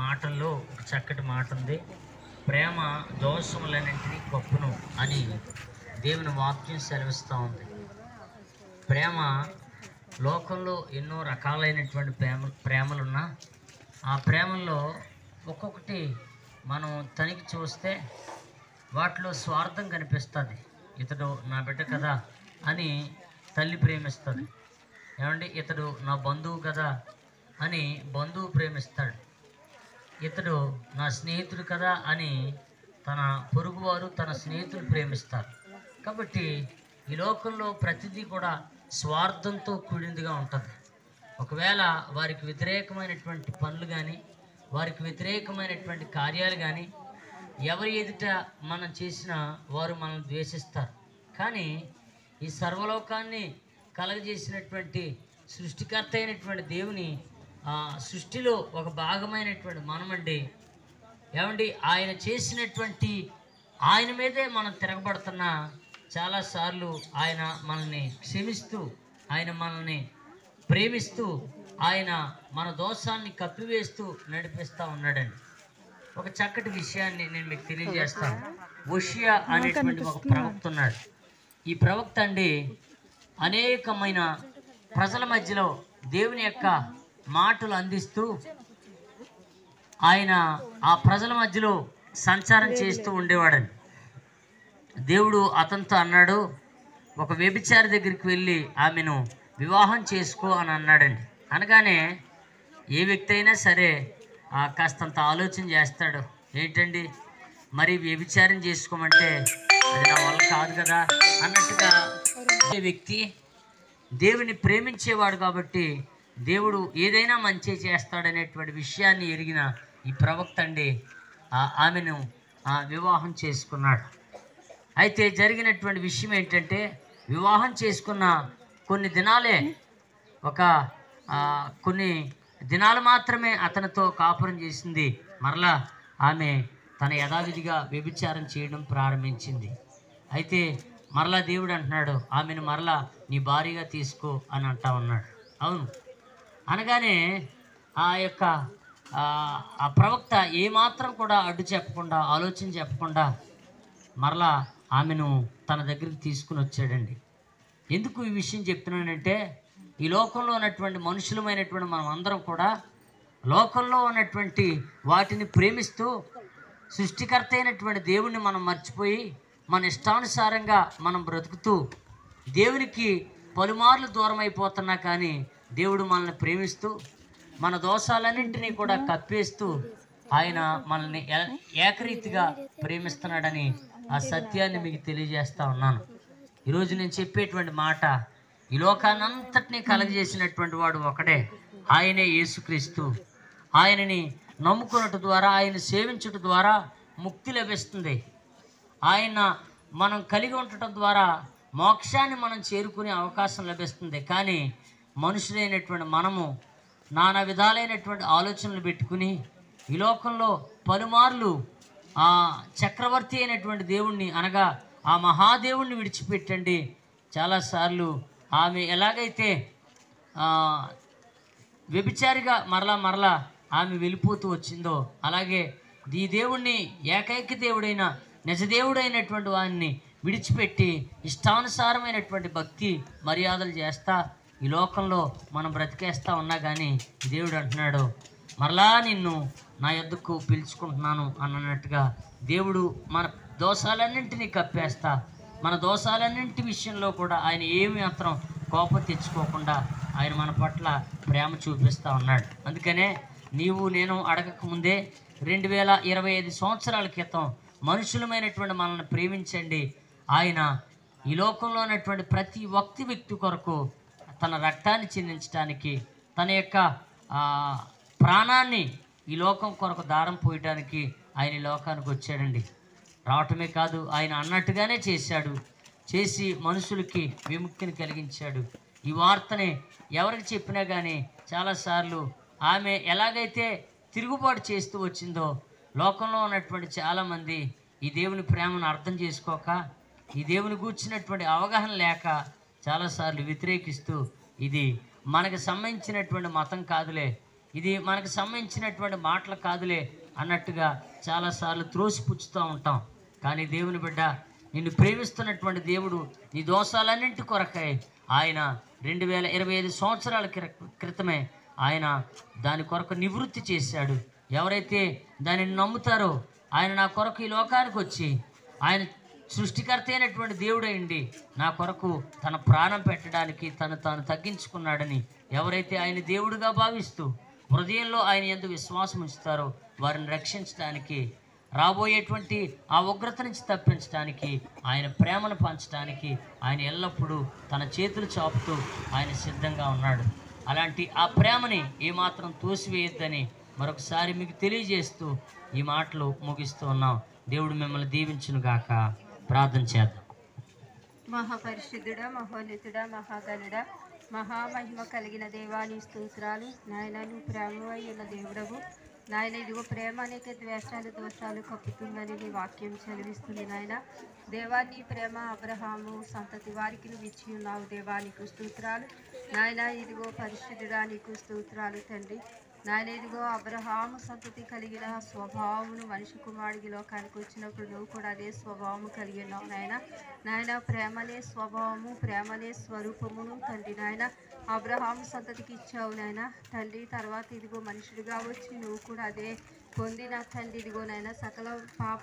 మాటల్లో ఒక చక్కటి మాట ఉంది. ప్రేమ దోషములన్నింటినీ కప్పును అని దేవుని వాక్యం సెలవిస్తూ ఉంది. ప్రేమ లోకంలో ఎన్నో రకాలైనటువంటి ప్రేమలున్నా ఆ ప్రేమల్లో ఒక్కొక్కటి మనం తనిఖీ చూస్తే వాటిలో స్వార్థం కనిపిస్తుంది. ఇతడు నా బిడ్డ కదా అని తల్లి ప్రేమిస్తుంది. ఏమండి, ఇతడు నా బంధువు కదా అని బంధువు ప్రేమిస్తాడు. ఇతడు నా స్నేహితుడు కదా అని తన పొరుగువారు తన స్నేహితులు ప్రేమిస్తారు. కాబట్టి ఈ లోకంలో ప్రతిదీ కూడా స్వార్థంతో కూడిందిగా ఉంటుంది. ఒకవేళ వారికి వ్యతిరేకమైనటువంటి పనులు కానీ వారికి వ్యతిరేకమైనటువంటి కార్యాలు కానీ ఎవరి ఎదుట మనం చేసినా వారు మనల్ని ద్వేషిస్తారు. కానీ ఈ సర్వలోకాన్ని కలగజేసినటువంటి సృష్టికర్త అయినటువంటి దేవుని సృష్టిలో ఒక భాగమైనటువంటి మనమండి. ఏమండి, ఆయన చేసినటువంటి ఆయన మీదే మనం తిరగబడుతున్నా చాలాసార్లు ఆయన మనల్ని క్షమిస్తూ ఆయన మనల్ని ప్రేమిస్తూ ఆయన మన దోషాన్ని కప్పివేస్తూ నడిపిస్తూ ఉన్నాడండి. ఒక చక్కటి విషయాన్ని నేను మీకు తెలియజేస్తాను. హోషేయ అనేటువంటి ఒక ప్రవక్త ఉన్నాడు. ఈ ప్రవక్త అండి అనేకమైన ప్రజల మధ్యలో దేవుని యొక్క మాటలు అందిస్తూ ఆయన ఆ ప్రజల మధ్యలో సంచారం చేస్తూ ఉండేవాడండి. దేవుడు అతనితో అన్నాడు, ఒక వ్యభిచారి దగ్గరికి వెళ్ళి ఆమెను వివాహం చేసుకో అని అన్నాడండి. అనగానే ఏ వ్యక్తి అయినా సరే కాస్తంత ఆలోచన చేస్తాడు. ఏంటండి, మరి వ్యభిచారం చేసుకోమంటే అది నా వల్ల కాదు కదా అన్నట్టుగా ఏ వ్యక్తి దేవుని ప్రేమించేవాడు కాబట్టి దేవుడు ఏదైనా మంచి చేస్తాడనేటువంటి విషయాన్ని ఎరిగిన ఈ ప్రవక్త అండి ఆమెను వివాహం చేసుకున్నాడు. అయితే జరిగినటువంటి విషయం ఏంటంటే, వివాహం చేసుకున్న కొన్ని దినాలు మాత్రమే అతనితో కాపురం చేసింది. మరలా ఆమె తన యథావిధిగా వ్యభిచారం చేయడం ప్రారంభించింది. అయితే మరలా దేవుడు అంటున్నాడు, ఆమెను మరలా నీ భార్యగా తీసుకో అని అంటా ఉన్నాడు. అవును అనగానే ఆ ప్రవక్త ఏమాత్రం కూడా అడ్డు చెప్పకుండా ఆలోచన చెప్పకుండా మరలా ఆమెను తన దగ్గరికి తీసుకుని వచ్చాడండి. ఎందుకు ఈ విషయం చెప్తున్నానంటే, ఈ లోకంలో ఉన్నటువంటి మనుషులమైనటువంటి మనం అందరం కూడా లోకంలో ఉన్నటువంటి వాటిని ప్రేమిస్తూ సృష్టికర్త అయినటువంటి దేవుణ్ణి మనం మర్చిపోయి మన ఇష్టానుసారంగా మనం బ్రతుకుతూ దేవునికి పలుమార్లు దూరం అయిపోతున్నా కానీ దేవుడు మనల్ని ప్రేమిస్తూ మన దోషాలన్నింటినీ కూడా కప్పేస్తూ ఆయన మనల్ని ఏకరీతిగా ప్రేమిస్తున్నాడని ఆ సత్యాన్ని మీకు తెలియజేస్తా ఉన్నాను. ఈరోజు నేను చెప్పేటువంటి మాట, ఈ లోకాన్నంతటినీ కలగజేసినటువంటి వాడు ఒకడే, ఆయనే యేసుక్రీస్తు. ఆయనని నమ్ముకున్నట్టు ద్వారా ఆయన సేవించుట ద్వారా ముక్తి లభిస్తుంది. ఆయన మనం కలిగి ఉండటం ద్వారా మోక్షాన్ని మనం చేరుకునే అవకాశం లభిస్తుంది. కానీ మనుషులైనటువంటి మనము నానా విధాలైనటువంటి ఆలోచనలు పెట్టుకుని ఈ లోకంలో పలుమార్లు ఆ చక్రవర్తి అయినటువంటి దేవుణ్ణి అనగా ఆ మహాదేవుణ్ణి విడిచిపెట్టండి. చాలాసార్లు ఆమె ఎలాగైతే వ్యభిచారిగా మరలా ఆమె వెళ్ళిపోతూ వచ్చిందో అలాగే ఈ దేవుణ్ణి ఏకైక దేవుడైన నిజదేవుడైనటువంటి వాడిని విడిచిపెట్టి ఇష్టానుసారమైనటువంటి భక్తి మర్యాదలు చేస్తా ఈ లోకంలో మనం బ్రతికేస్తా ఉన్నా కానీ దేవుడు అంటున్నాడు, మరలా నిన్ను నా యొద్దకు పిలుచుకుంటున్నాను అన్నట్టుగా దేవుడు మన దోషాలన్నింటినీ కప్పేస్తా మన దోషాలన్నింటి విషయంలో కూడా ఆయన ఏమి మాత్రం కోపం తెచ్చుకోకుండా ఆయన మన పట్ల ప్రేమ చూపిస్తూ ఉన్నాడు. అందుకనే నీవు నేను అడగకముందే 2025 సంవత్సరాల క్రితం మనుషులమైనటువంటి మనల్ని ప్రేమించండి, ఆయన ఈ లోకంలో ఉన్నటువంటి ప్రతి వ్యక్తి కొరకు తన రక్తాన్ని చిందించడానికి తన యొక్క ప్రాణాన్ని ఈ లోకం కొరకు దారం పోయడానికి ఆయన ఈ లోకానికి వచ్చాడండి. రావటమే కాదు, ఆయన అన్నట్టుగానే చేసి మనుషులకి విముక్తిని కలిగించాడు. ఈ వార్తని ఎవరికి చెప్పినా కానీ చాలాసార్లు ఆమె ఎలాగైతే తిరుగుబాటు చేస్తూ వచ్చిందో లోకంలో ఉన్నటువంటి చాలామంది ఈ దేవుని ప్రేమను అర్థం చేసుకోక ఈ దేవుని గూర్చినటువంటి అవగాహన లేక చాలాసార్లు వ్యతిరేకిస్తూ ఇది మనకు సంబంధించినటువంటి మతం కాదులే, ఇది మనకు సంబంధించినటువంటి మాటలు కాదులే అన్నట్టుగా చాలాసార్లు త్రోసిపుచ్చుతూ ఉంటాం. కానీ దేవుని బిడ్డ, నిన్ను ప్రేమిస్తున్నటువంటి దేవుడు నీ దోషాలన్నింటి కొరకై ఆయన 2025 సంవత్సరాల క్రితమే ఆయన దాని కొరకు నివృత్తి చేశాడు. ఎవరైతే దానిని నమ్ముతారో, ఆయన నా కొరకు ఈ లోకానికి వచ్చి ఆయన సృష్టికర్త అయినటువంటి దేవుడైండి నా కొరకు తన ప్రాణం పెట్టడానికి తాను తగ్గించుకున్నాడని ఎవరైతే ఆయన దేవుడిగా భావిస్తూ హృదయంలో ఆయన యందు విశ్వాసం ఉంచుతారో వారిని రక్షించడానికి, రాబోయేటువంటి ఆ ఉగ్రత నుంచి తప్పించడానికి, ఆయన ప్రేమను పంచడానికి ఆయన ఎల్లప్పుడూ తన చేతులు చాపుతూ ఆయన సిద్ధంగా ఉన్నాడు. అలాంటి ఆ ప్రేమని ఏమాత్రం తోసివేయొద్దని మరొకసారి మీకు తెలియజేస్తూ ఈ మాటలు ముగిస్తూ ఉన్నాం. దేవుడు మిమ్మల్ని దీవించునుగాక. ప్రార్థన చేద్దాం. మహాపరిశుద్ధుడా, మహోన్నతుడా, మహాగణుడా, మహామహిమ కలిగిన దేవాని స్తోత్రాలు. నాయన, నువ్వు ప్రేమవై ఉన్న దేవుడవు. నాయన, ఇదిగో ప్రేమ అనేక ద్వేషాలు దోషాలు కప్పుతుందని నీ వాక్యం చదివిస్తుంది. నాయన దేవాన్ని ప్రేమ అబ్రహాము సంతతి వారికి నువ్వు ఇచ్చి ఉన్నావు. దేవానికి స్తోత్రాలు. నాయన, ఇదిగో పరిశుద్ధుడా, నీకు స్తోత్రాలు తండ్రి. నాయన, ఇదిగో అబ్రహాము సంతతి కలిగిన స్వభావమును మనిషి కుమారుడికి లోకానికి వచ్చినప్పుడు నువ్వు కూడా అదే స్వభావము కలిగి ఉన్నావు. నాయన ప్రేమనే స్వభావము, ప్రేమనే స్వరూపమును తండ్రి నాయన అబ్రహాము సంతతికి ఇచ్చావు నాయన తండ్రి. తర్వాత ఇదిగో మనుషుడిగా వచ్చి నువ్వు కూడా అదే పొందిన తండ్రి. ఇదిగో నాయన సకల పాప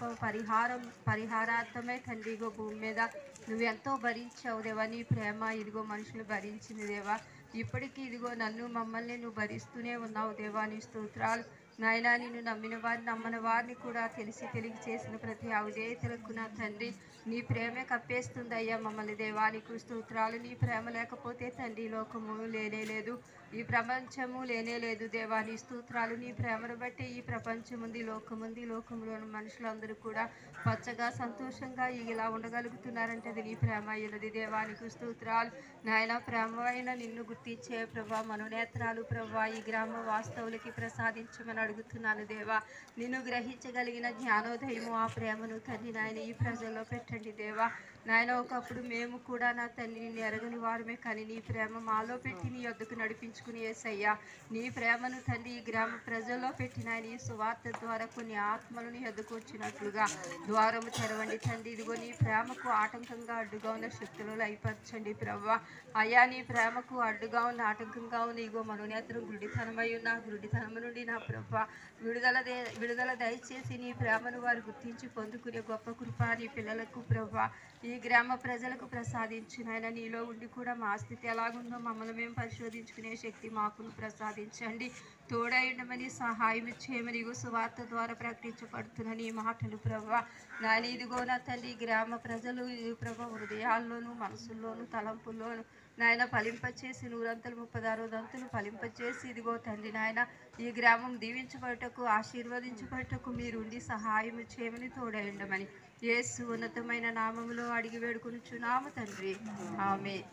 పరిహారార్థమే తండ్రి ఇదిగో భూమి మీద నువ్వెంతో భరించావు దేవా. నీ ప్రేమ ఇదిగో మనుషులు భరించింది దేవా. ఇప్పటికీ ఇదిగో నన్ను మమ్మల్ని నువ్వు భరిస్తూనే ఉన్నావు దేవా. నీ స్తోత్రాలు నాయన. నిన్ను నమ్మిన వారిని నమ్మని వారిని కూడా తెలిసి చేసిన ప్రతి అవిధేయతలకు నా తండ్రి నీ ప్రేమే కప్పేస్తుంది అయ్యా మమ్మల్ని దేవా. నీకు స్తోత్రాలు. నీ ప్రేమ లేకపోతే తండ్రి లోకము లేనేలేదు, ఈ ప్రపంచము లేనేలేదు దేవా. నీ స్తోత్రాలు. నీ ప్రేమను బట్టి ఈ ప్రపంచం ఉంది, లోకముంది, లోకంలోని మనుషులందరూ కూడా పచ్చగా సంతోషంగా ఇలా ఉండగలుగుతున్నారంటే అది నీ ప్రేమ అయినది దేవా. నీకు స్తోత్రాలు నాయన. ప్రేమ అయిన నిన్ను గుర్తించే ప్రభా మనోనేత్రాలు ప్రభా ఈ గ్రామ వాస్తవులకి ప్రసాదించమని అడుగుతున్నాను దేవా. నిన్ను గ్రహించగలిగిన జ్ఞానోదయము ఆ ప్రేమను తండ్రి నాయన ఈ ప్రజల్లో పెట్టండి దేవా. నాయన ఒకప్పుడు మేము కూడా నా తండ్రి నిన్ను ఎరగని వారమే, కానీ నీ ప్రేమ మాలో పెట్టి నీ యొద్దకు నడిపించుకుని యేసయ్యా నీ ప్రేమను తండ్రి ఈ గ్రామ ప్రజల్లో పెట్టిన ఆయన ఈ సువార్త ద్వారా కొన్ని ఆత్మలు నీ యొద్దకు వచ్చినట్లుగా ద్వారము తెరవండి తండ్రి. ఇదిగో నీ ప్రేమకు ఆటంకంగా అడ్డుగా ఉన్న శక్తులు లయపరచండి ప్రభా. అయ్యా నీ ప్రేమకు అడ్డుగా ఉన్న ఆటంకంగా ఉన్న ఇగో మనోనేత్రం గుడితనమై ఉన్న గుడితనము నుండి నా ప్రభా విడుదల దయచేసి నీ ప్రేమను వారు గుర్తించి పొందుకునే గొప్ప కృప నీ పిల్లలకు ప్రభా ఈ గ్రామ ప్రజలకు ప్రసాదించిన ఆయన. నీలో ఉండి కూడా మా స్థితి ఎలాగుందో మమ్మల్ని మేము పరిశోధించుకునే శక్తి మాకును ప్రసాదించండి. తోడై ఉండమని సహాయం చేయమని ఇగో సువార్త ద్వారా ప్రకటించబడుతున్న నీ మాటలు ప్రభా. నాని ఇదిగో నా తండ్రి గ్రామ ప్రజలు ప్రభా హృదయాల్లోనూ మనసుల్లోనూ తలంపుల్లోనూ నాయన ఫలింపచేసి 100 దంతులు ఫలింపచేసి ఇదిగో తండ్రి నాయన ఈ గ్రామం దీవించబడటకు ఆశీర్వదించబడటకు మీరుండి సహాయం చేయమని తోడై ఉండమని యేసు ఉన్నతమైన నామములో అడిగి వేడుకొనుచున్నాము తండ్రి. ఆమేన్.